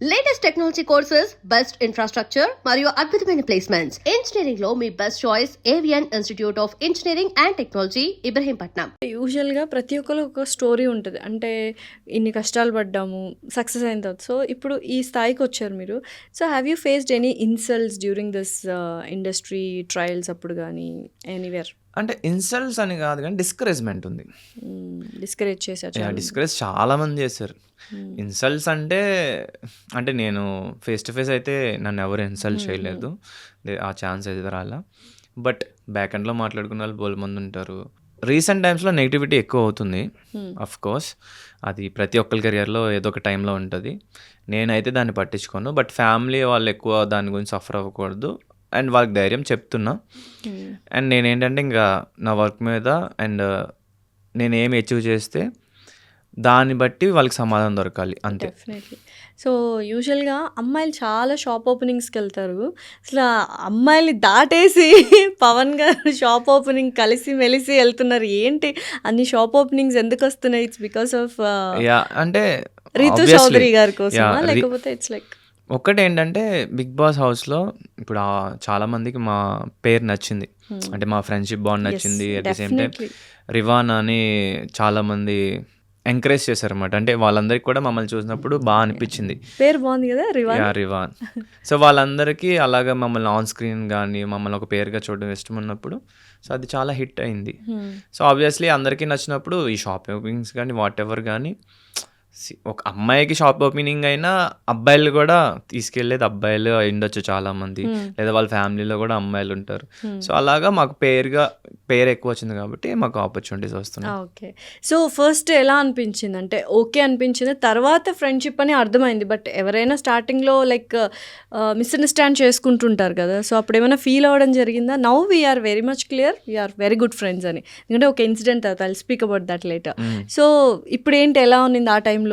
Latest technology courses, best infrastructure మరియు అద్భుతమైన placements. Engineering లో మీ best choice Avian institute of engineering and technology, Ibrahimpatnam. యూజువల్గా ప్రతి ఒక్కరు ఒక స్టోరీ ఉంటుంది. అంటే ఇన్ని కష్టాలు పడ్డాము, సక్సెస్ అయిన తర్వాత. సో ఇప్పుడు ఈ స్థాయికి వచ్చారు మీరు. So have you faced any insults during this industry trials అప్పుడు కానీ ఎనీవేర్? అంటే ఇన్సల్ట్స్ అని కాదు కానీ డిస్కరేజ్మెంట్ ఉంది. డిస్కరేజ్ చేశారు. డిస్కరేజ్ చాలా మంది చేశారు. ఇన్సల్ట్స్ అంటే నేను ఫేస్ టు ఫేస్ అయితే నన్ను ఎవరు ఇన్సల్ట్ చేయలేదు, ఆ ఛాన్స్ అయితే రాలా. బట్ బ్యాక్ ఎండ్లో మాట్లాడుకున్న వాళ్ళు బోల్ మంది ఉంటారు. రీసెంట్ టైమ్స్లో నెగిటివిటీ ఎక్కువ అవుతుంది. అఫ్ కోర్స్ అది ప్రతి ఒక్కరి కెరియర్లో ఏదో ఒక టైంలో ఉంటుంది. నేనైతే దాన్ని పట్టించుకోను. బట్ ఫ్యామిలీ వాళ్ళు ఎక్కువ దాని గురించి సఫర్ అవ్వకూడదు అండ్ వాళ్ళకి ధైర్యం చెప్తున్నా. అండ్ నేనేంటంటే ఇంకా నా వర్క్ మీద అండ్ నేను ఏమి అచీవ్ చేస్తే దాన్ని బట్టి వాళ్ళకి సమాధానం దొరకాలి అంతే. డెఫినెట్లీ. సో యూజువల్గా అమ్మాయిలు చాలా షాప్ ఓపెనింగ్స్కి వెళ్తారు. అసలు అమ్మాయిలు దాటేసి పవన్ గారు షాప్ ఓపెనింగ్ కలిసి మెలిసి వెళ్తున్నారు. ఏంటి అన్ని షాప్ ఓపెనింగ్స్ ఎందుకు వస్తున్నాయి? ఇట్స్ బికాస్ ఆఫ్ అంటే రీతు చౌదరి గారి కోసం, లేకపోతే ఇట్స్ లైక్ ఒక్కటి ఏంటంటే బిగ్ బాస్ హౌస్లో ఇప్పుడు చాలా మందికి మా పేరు నచ్చింది, అంటే మా ఫ్రెండ్షిప్ బాండ్ నచ్చింది. అట్ ది సేమ్ టైం రివాన్ అని చాలామంది ఎంకరేజ్ చేశారన్నమాట. అంటే వాళ్ళందరికీ కూడా మమ్మల్ని చూసినప్పుడు బాగా అనిపించింది. పేరు బాగుంది కదా, రివాన్. సో వాళ్ళందరికీ అలాగా మమ్మల్ని ఆన్ స్క్రీన్ కానీ మమ్మల్ని ఒక పేరుగా చూడడం ఇష్టం ఉన్నప్పుడు సో అది చాలా హిట్ అయింది. సో ఆబ్వియస్లీ అందరికీ నచ్చినప్పుడు ఈ షాప్ ఓపెనింగ్స్ కానీ వాట్ ఎవర్ కానీ ఒక అమ్మాయికి షాప్ ఓపెనింగ్ అయినా అబ్బాయిలు కూడా తీసుకెళ్ళేది అబ్బాయిలు ఉండొచ్చు చాలామంది, లేదా వాళ్ళ ఫ్యామిలీలో కూడా అమ్మాయిలు ఉంటారు. సో అలాగా మాకు పేరు ఎక్కువ వచ్చింది కాబట్టి మాకు ఆపర్చునిటీస్ వస్తున్నాయి. ఓకే. సో ఫస్ట్ ఎలా అనిపించింది? అంటే ఓకే అనిపించింది, తర్వాత ఫ్రెండ్షిప్ అని అర్థమైంది. బట్ ఎవరైనా స్టార్టింగ్లో లైక్ మిస్అండర్స్టాండ్ చేసుకుంటుంటారు కదా. సో అప్పుడు ఏమైనా ఫీల్ అవ్వడం జరిగిందా? Now we are very much clear, we are very good friends అని. ఎందుకంటే ఒక ఇన్సిడెంట్ అవుతుంది, I'll speak about that later. So ఇప్పుడు ఏంటి, ఎలా ఉన్నింది ఆ టైంలో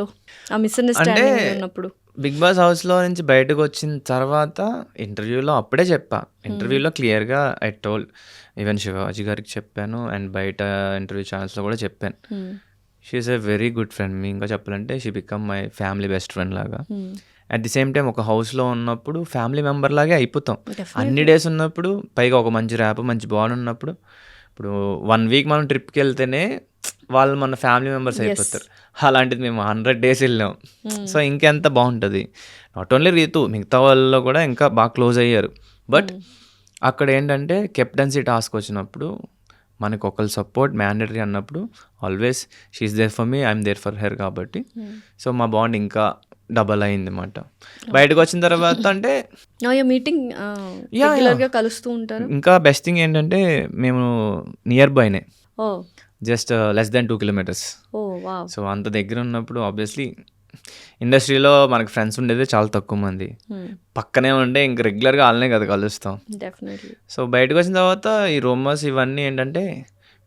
ఆ మిస్అండర్స్టాండింగ్ ఉన్నప్పుడు? బిగ్ బాస్ హౌస్లో నుంచి బయటకు వచ్చిన తర్వాత ఇంటర్వ్యూలో అప్పుడే చెప్పా. ఇంటర్వ్యూలో క్లియర్గా ఐ టోల్డ్, ఈవెన్ శివాజీ గారికి చెప్పాను అండ్ బయట ఇంటర్వ్యూ ఛానల్స్లో కూడా చెప్పాను. She is a very good friend. మీ ఇంకా చెప్పాలంటే she become my family best friend లాగా. అట్ ది సేమ్ టైం ఒక హౌస్లో ఉన్నప్పుడు ఫ్యామిలీ మెంబర్ లాగే అయిపోతాం. అన్ని డేస్ ఉన్నప్పుడు పైగా ఒక మంచి ర్యాప్ మంచి బాండ్ ఉన్నప్పుడు, ఇప్పుడు 1 వీక్ మనం ట్రిప్కి వెళ్తేనే వాళ్ళు మన ఫ్యామిలీ మెంబర్స్ అయిపోతారు. అలాంటిది మేము 100 days వెళ్ళాం. సో ఇంకెంత బాగుంటుంది. నాట్ ఓన్లీ రీతు, మిగతా వాళ్ళలో కూడా ఇంకా బాగా క్లోజ్ అయ్యారు. బట్ అక్కడ ఏంటంటే కెప్టెన్సీ టాస్క్ వచ్చినప్పుడు మనకు ఒకరి సపోర్ట్ మ్యాండేటరీ అన్నప్పుడు always she's there for me, I'm there for her కాబట్టి సో మా బాండ్ ఇంకా డబల్ అయింది అన్నమాట. బయటకు వచ్చిన తర్వాత అంటే మీటింగ్ కలుస్తూ ఉంటారు. ఇంకా బెస్ట్ థింగ్ ఏంటంటే మేము నియర్ బైనే, just less than 2 kilometers. So అంత దగ్గర ఉన్నప్పుడు ఆబ్వియస్లీ ఇండస్ట్రీలో మనకు ఫ్రెండ్స్ ఉండేది చాలా తక్కువ మంది. పక్కనే ఉంటే ఇంక రెగ్యులర్గా వాళ్ళనే కదా కలుస్తాం. సో బయటకు వచ్చిన తర్వాత ఈ రూమర్స్ ఇవన్నీ ఏంటంటే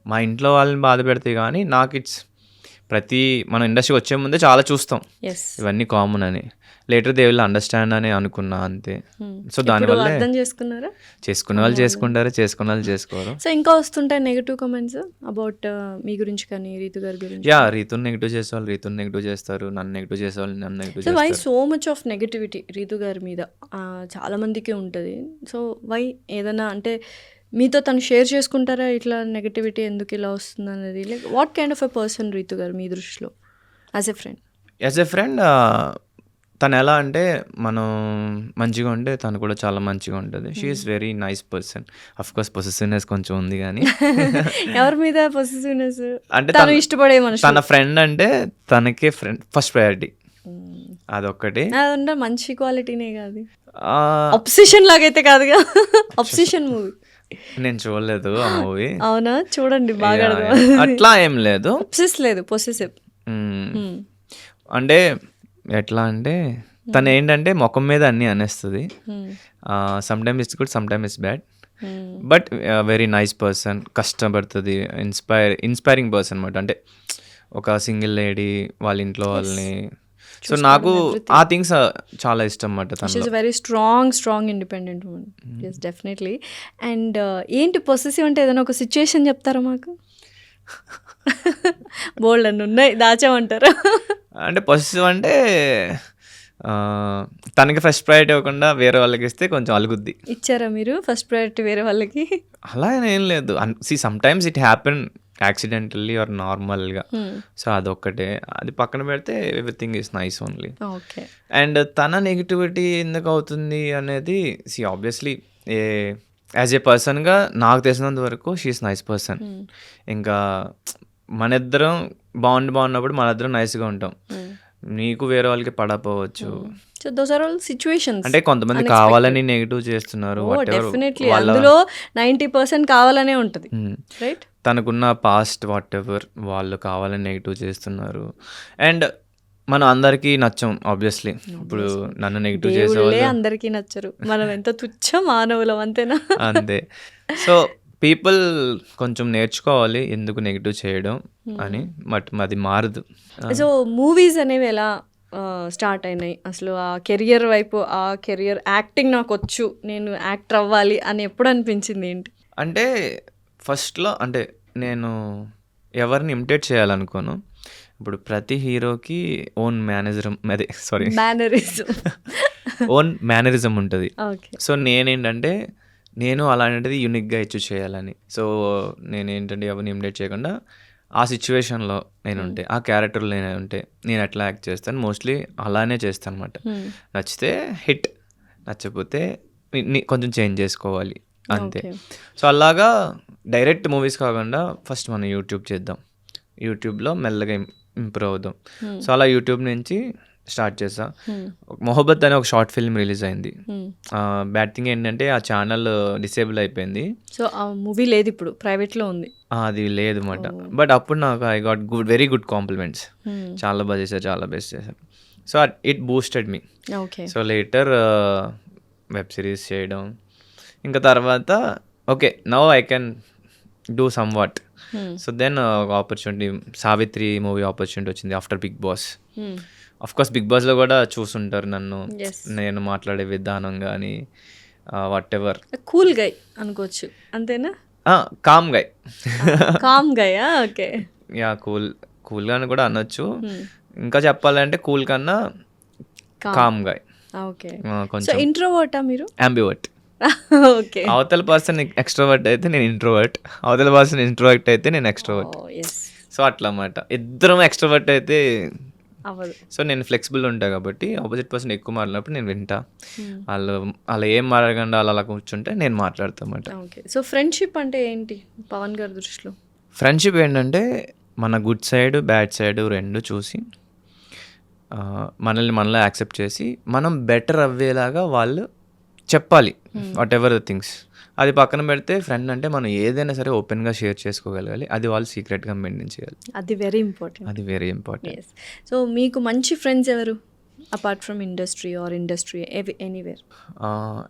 మా ఇంట్లో వాళ్ళని బాధ పెడతాయి, కానీ నాకు మనం ఇండస్ట్రీకి వచ్చే ముందే చాలా చూస్తాం ఇవన్నీ కామన్ అని. లేటర్ దే విల్ అండర్స్టాండ్ అని అనుకున్నా అంతే. సో దానివల్ల అర్థం చేసుకున్నారా? చేసుకునే వాళ్ళు చేసుకుంటారు, చేసుకునే వాళ్ళు చేసుకోరు. సో ఇంకా వస్తుంటాయి నెగటివ్ కామెంట్స్ అబౌట్ మీ గురించి కానీ రీతు గారి గురించి? రీతుని నెగిటివ్ చేసేవాళ్ళు రీతుని నెగిటివ్ చేస్తారు, నన్ను నెగిటివ్ చేసేవాళ్ళు నన్ను నెగిటివ్ చేస్తారు. వై చేస్తారు. So much of negativity Reethu గారి మీద చాలా మందికి ఉంటుంది. So why? ఏదైనా అంటే మీతో తను షేర్ చేసుకుంటారా ఇట్లా నెగటివిటీ ఎందుకు ఇలా వస్తుంది అనేది? Like what kind of a person Reethu గారు మీ దృష్టిలో యాజ్ ఎ ఫ్రెండ్? తను ఎలా అంటే మనం మంచిగా ఉంటే తను కూడా చాలా మంచిగా ఉంటుంది. She is very nice person. Of course possessiveness కొంచెం ఉంది, కానీ ఎవరి మీద పొసెసివ్నెస్? అంటే తను ఇష్టపడే మనిషి, తన ఫ్రెండ్ అంటే తనకే ఫ్రెండ్ ఫస్ట్ ప్రయారిటీ. అదొక్కటి. అదంటే మంచి క్వాలిటీనే కాదు, అబ్సెషన్ లాగైతే కాదుగా. అబ్సెషన్ మూవీ నేను చూడలేదు ఆ మూవీ. అవునా? చూడండి, బాగా అట్లా ఏం లేదు, అబ్సెస్ లేదు, పొసెసివ్. అంటే ఎట్లా అంటే తను ఏంటంటే ముఖం మీద అన్నీ అనేస్తుంది. Some time it's good, some time it's bad, but very nice person. కష్టపడుతుంది, ఇన్స్పైరింగ్ పర్సన్ అనమాట. అంటే ఒక సింగిల్ లేడీ వాళ్ళ ఇంట్లో వాళ్ళని, సో నాకు ఆ థింగ్స్ చాలా ఇష్టం అన్నమాట. తను very strong independent women. Yes, definitely. And ఏంటి పొసెసివ్ అంటే ఏదైనా ఒక సిచ్యుయేషన్ చెప్తారా మాకు? బోల్డ్ అన్నీ ఉన్నాయి, దాచామంటారా? అంటే పొసెసివ్ అంటే తనకి ఫస్ట్ ప్రయారిటీ ఇవ్వకుండా వేరే వాళ్ళకి ఇస్తే కొంచెం అలుగుద్ది. ఇచ్చారా మీరు ఫస్ట్ ప్రయారిటీ వేరే వాళ్ళకి? అలా అని ఏం లేదు. Sometimes it happen accidentally or నార్మల్‌గా. సో, అదొక్కటే. అది పక్కన పెడితే everything is nice only. Okay. And తన నెగటివిటీ ఎందుకవుతుంది అనేది ఆబ్వియస్లీ యాజ్ ఏ పర్సన్‌గా నాకు తెలిసినంత వరకు షీ ఈస్ నైస్ పర్సన్. ఇంకా మనిద్దరం బాగున్నప్పుడు మనిద్దరం నైస్‌గా ఉంటాం. నీకు వేరే వాళ్ళకి పడకపోవచ్చు. So those are all situations. అంటే కొంతమంది కావాలని నెగెటివ్ చేస్తున్నారు. డెఫినెట్లీ అందులో 90% కావాలనే ఉంటుంది, రైట్? తనకున్న పాస్ట్ వాటెవర్ వాళ్ళు కావాలని నెగిటివ్ చేస్తున్నారు. అండ్ మనం అందరికీ నచ్చం ఆబ్వియస్లీ. ఇప్పుడు నన్ను నెగిటివ్ చేసేవాళ్ళు అందరికీ నచ్చరు. మనం ఎంత తుచ్చ మానవులం, అంతేనా? అంతే. సో పీపుల్ కొంచెం నేర్చుకోవాలి ఎందుకు నెగిటివ్ చేయడం అని. బట్ అది మారదు. సో మూవీస్ అనేవి ఎలా స్టార్ట్ అయినాయి అసలు? ఆ కెరియర్ వైపు, ఆ కెరియర్ యాక్టింగ్ నాకు వచ్చు, నేను యాక్టర్ అవ్వాలి అని ఎప్పుడు అనిపించింది? ఏంటి అంటే ఫస్ట్లో అంటే నేను ఎవరిని ఇమిటేట్ చేయాలనుకోను. ఇప్పుడు ప్రతి హీరోకి ఓన్ ఓన్ మేనరిజం ఉంటుంది. సో నేనేంటంటే నేను అలాంటిది యూనిక్గా ఇచ్చి చేయాలని. సో నేనేంటంటే ఎవరిని ఇమిటేట్ చేయకుండా ఆ సిచ్యువేషన్లో నేను ఉంటే, ఆ క్యారెక్టర్లో నేను ఉంటే నేను ఎట్లా యాక్ట్ చేస్తాను మోస్ట్లీ అలానే చేస్తాను అనమాట. నచ్చితే హిట్, నచ్చకపోతే కొంచెం చేంజ్ చేసుకోవాలి అంతే. సో అలాగా డైరెక్ట్ మూవీస్ కాకుండా ఫస్ట్ మనం యూట్యూబ్ చేద్దాం, యూట్యూబ్లో మెల్లగా ఇంప్రూవ్ అవుదాం. సో అలా యూట్యూబ్ నుంచి స్టార్ట్ చేసా. మొహబ్బత్ అనే ఒక షార్ట్ ఫిల్మ్ రిలీజ్ అయింది. బ్యాడ్ థింగ్ ఏంటంటే ఆ ఛానల్ డిసేబుల్ అయిపోయింది. సో ఆ మూవీ లేదు, ఇప్పుడు ప్రైవేట్లో ఉంది. అది లేదు అన్నమాట. బట్ అప్పుడు నాకు I got very good compliments. చాలా బాగా చేశారు, చాలా బెస్ట్ చేశారు. So it boosted me. So later web series చేయడం, ఇంకా తర్వాత okay now I can do somewhat వాట్. సో దెన్ ఒక ఆపర్చునిటీ, సావిత్రి మూవీ ఆపర్చునిటీ వచ్చింది after Bigg Boss. Of course Bigg బాస్లో కూడా చూసుంటారు నన్ను, నేను మాట్లాడే విధానం కానీ వాట్ ఎవర్. కూల్ గై అనుకోవచ్చు, అంతేనా? కామ్ గై. కామ్ గై, ఓకే. యా కూల్ గాని కూడా అనొచ్చు. ఇంకా చెప్పాలంటే కూల్ కన్నా కామ్ గై. ఓకే. కొంచెం ఇంట్రోవర్టా మీరు? అంబివర్ట్. ఓకే. అవతల పర్సన్ ఎక్స్ట్రోవర్ట్ అయితే నేను ఇంట్రోవర్ట్, అవతల పర్సన్ ఇంట్రోవర్ట్ అయితే నేను ఎక్స్ట్రోవర్ట్. సో అట్లా అన్నమాట. ఇద్దరం ఎక్స్ట్రోవర్ట్ అయితే అవ్వదు. సో నేను ఫ్లెక్సిబుల్ ఉంటా కాబట్టి ఆపోజిట్ పర్సన్ ఎక్కువ మాట్లాడినప్పుడు నేను వింటా. వాళ్ళు ఏం మాట్లాడకుండా అలా కూర్చుంటే నేను మాట్లాడతా అన్నమాట. ఓకే. సో ఫ్రెండ్షిప్ అంటే ఏంటి పవన్ గారి దృష్టిలో? ఫ్రెండ్షిప్ ఏంటంటే మన గుడ్ సైడ్ బ్యాడ్ సైడ్ రెండు చూసి మనలో యాక్సెప్ట్ చేసి మనం బెటర్ అవ్వేలాగా వాళ్ళు చెప్పాలి వాట్ ఎవర్ ద థింగ్స్. అది పక్కన పెడితే ఫ్రెండ్ అంటే మనం ఏదైనా సరే ఓపెన్గా షేర్ చేసుకోగలగాలి. అది వాళ్ళు సీక్రెట్గా మెయింటైన్ చేయాలి. అది వెరీ ఇంపార్టెంట్. అది వెరీ ఇంపార్టెంట్. సో మీకు మంచి ఫ్రెండ్స్ ఎవరు apart from industry or industry anywhere?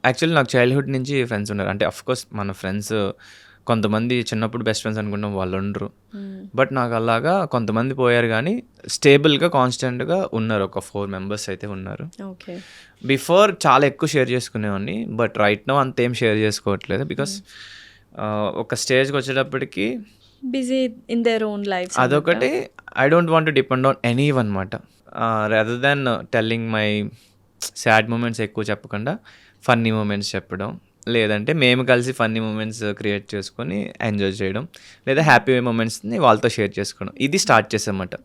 Actually నాకు చైల్డ్హుడ్ నుంచి ఫ్రెండ్స్ ఉన్నారు. అంటే అఫ్కోర్స్ మన ఫ్రెండ్స్ కొంతమంది చిన్నప్పుడు బెస్ట్ ఫ్రెండ్స్ అనుకుంటాం, వాళ్ళు ఉండరు. బట్ నాకు అలాగా కొంతమంది పోయారు కానీ స్టేబుల్గా కాన్స్టెంట్గా ఉన్నారు. ఒక 4 members అయితే ఉన్నారు. ఓకే. బిఫోర్ చాలా ఎక్కువ షేర్ చేసుకునేవాడిని, బట్ రైట్ నౌ అంతేం షేర్ చేసుకోవట్లేదు. బికాస్ ఒక స్టేజ్కి వచ్చేటప్పటికి busy in their own life. అదొకటి. I don't want to depend on any one మాట. Rather than telling my sad moments ఎక్కువ చెప్పకుండా ఫన్నీ మూమెంట్స్ చెప్పడం, లేదంటే మేము కలిసి ఫన్నీ మూమెంట్స్ క్రియేట్ చేసుకొని ఎంజాయ్ చేయడం, లేదా హ్యాపీ మూమెంట్స్ని వాళ్ళతో షేర్ చేసుకోవడం, ఇది స్టార్ట్ చేసామన్నమాట.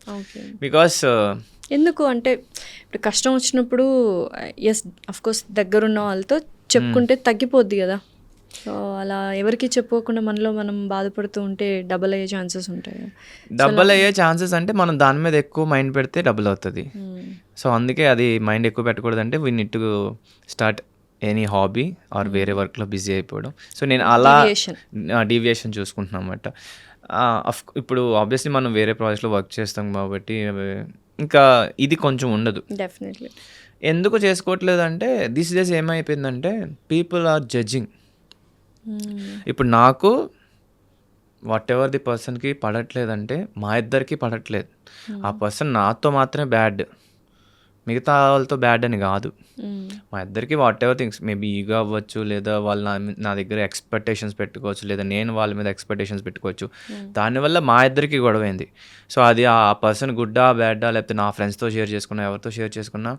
బికాస్ ఎందుకు అంటే ఇప్పుడు కష్టం వచ్చినప్పుడు ఎస్ అఫ్కోర్స్ దగ్గరున్న వాళ్ళతో చెప్పుకుంటే తగ్గిపోద్ది కదా. సో అలా ఎవరికి చెప్పుకోకుండా మనలో మనం బాధపడుతూ ఉంటే డబల్ అయ్యే ఛాన్సెస్ ఉంటాయి. డబల్ అయ్యే ఛాన్సెస్ అంటే మనం దాని మీద ఎక్కువ మైండ్ పెడితే డబుల్ అవుతుంది. సో అందుకే అది మైండ్ ఎక్కువ పెట్టకూడదంటే we need to start any hobby or వేరే వర్క్లో బిజీ అయిపోవడం. సో నేను అలా డీవియేషన్ చూసుకుంటున్నాను అన్నమాట. ఇప్పుడు ఆబ్వియస్లీ మనం వేరే ప్రాజెక్ట్లో వర్క్ చేస్తాం కాబట్టి ఇంకా ఇది కొంచెం ఉండదు. డెఫినెట్లీ. ఎందుకు చేసుకోవట్లేదు అంటే దిస్ డేస్ ఏమైపోయిందంటే పీపుల్ ఆర్ జడ్జింగ్. ఇప్పుడు నాకు వాట్ ఎవర్ ది పర్సన్కి పడట్లేదంటే మా ఇద్దరికి పడట్లేదు. ఆ పర్సన్ నాతో మాత్రమే బ్యాడ్, మిగతా వాళ్ళతో బ్యాడ్ అని కాదు. మా ఇద్దరికి what ever things maybe ego అవ్వచ్చు, లేదా వాళ్ళు నా దగ్గర ఎక్స్పెక్టేషన్స్ పెట్టుకోవచ్చు, లేదా నేను వాళ్ళ మీద ఎక్స్పెక్టేషన్స్ పెట్టుకోవచ్చు. దానివల్ల మా ఇద్దరికి గొడవైంది. సో అది ఆ పర్సన్ గుడ్డా బ్యాడ్డా, లేకపోతే నా ఫ్రెండ్స్తో షేర్ చేసుకున్నా, ఎవరితో షేర్ చేసుకున్నా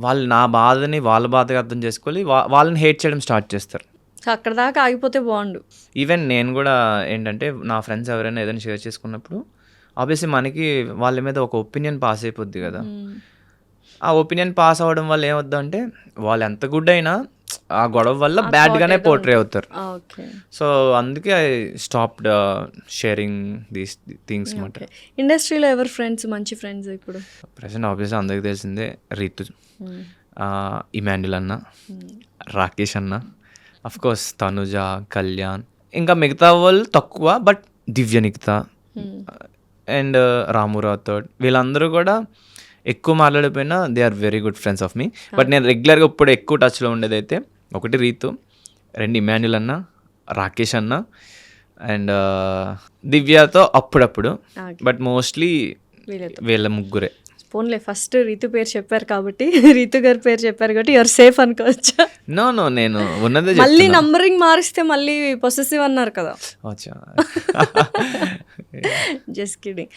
వాళ్ళు నా బాధని వాళ్ళ బాధగా అర్థం చేసుకొని వాళ్ళని హేట్ చేయడం స్టార్ట్ చేస్తారు. సో అక్కడ దాకా ఆగిపోతే బాగుండు. ఈవెన్ నేను కూడా ఏంటంటే నా ఫ్రెండ్స్ ఎవరైనా ఏదైనా షేర్ చేసుకున్నప్పుడు ఆబ్వియస్లీ మనకి వాళ్ళ మీద ఒక ఒపీనియన్ పాస్ అయిపోద్ది కదా. ఆ ఒపీనియన్ పాస్ అవ్వడం వల్ల ఏమవుద్దంటే వాళ్ళు ఎంత గుడ్ అయినా ఆ గొడవ వల్ల బ్యాడ్గానే పోర్ట్రే అవుతారు. ఓకే. సో అందుకే I stopped sharing these things మాట. ఇండస్ట్రీలో ఎవరు ఫ్రెండ్స్, మంచి ఫ్రెండ్స్ ఇప్పుడు? ప్రెసెంట్ ఆబ్వియస్లీ అందరికి తెలిసిందే రీతు, ఇమాన్యుల్ అన్న, రాకేష్ అన్న, అఫ్ కోర్స్ తనుజ, కళ్యాణ్, ఇంకా మిగతా వాళ్ళు తక్కువ బట్ దివ్య నిఖిత అండ్ రాము రాథోడ్ వీళ్ళందరూ కూడా ఎక్కువ మాట్లాడిపోయినా they are very good friends of me. But నేను రెగ్యులర్గా ఇప్పుడు ఎక్కువ టచ్లో ఉండేది అయితే ఒకటి రీతు, రెండు ఇమాన్యుల్ అన్న, రాకేష్ అన్న అండ్ దివ్యతో అప్పుడప్పుడు, బట్ మోస్ట్లీ వీళ్ళ ముగ్గురే. ఫోన్లే ఫస్ట్ రీతు పేరు చెప్పారు కాబట్టి రీతు గారి పేరు చెప్పారు కాబట్టి యువర్ సేఫ్ అనుకోవచ్చా? నో నేను ఉన్నదే మళ్ళీ నంబరింగ్ మారిస్తే మళ్ళీ పొసెసివ్ అన్నారు కదా. అచ్చా జస్ట్ కిడింగ్.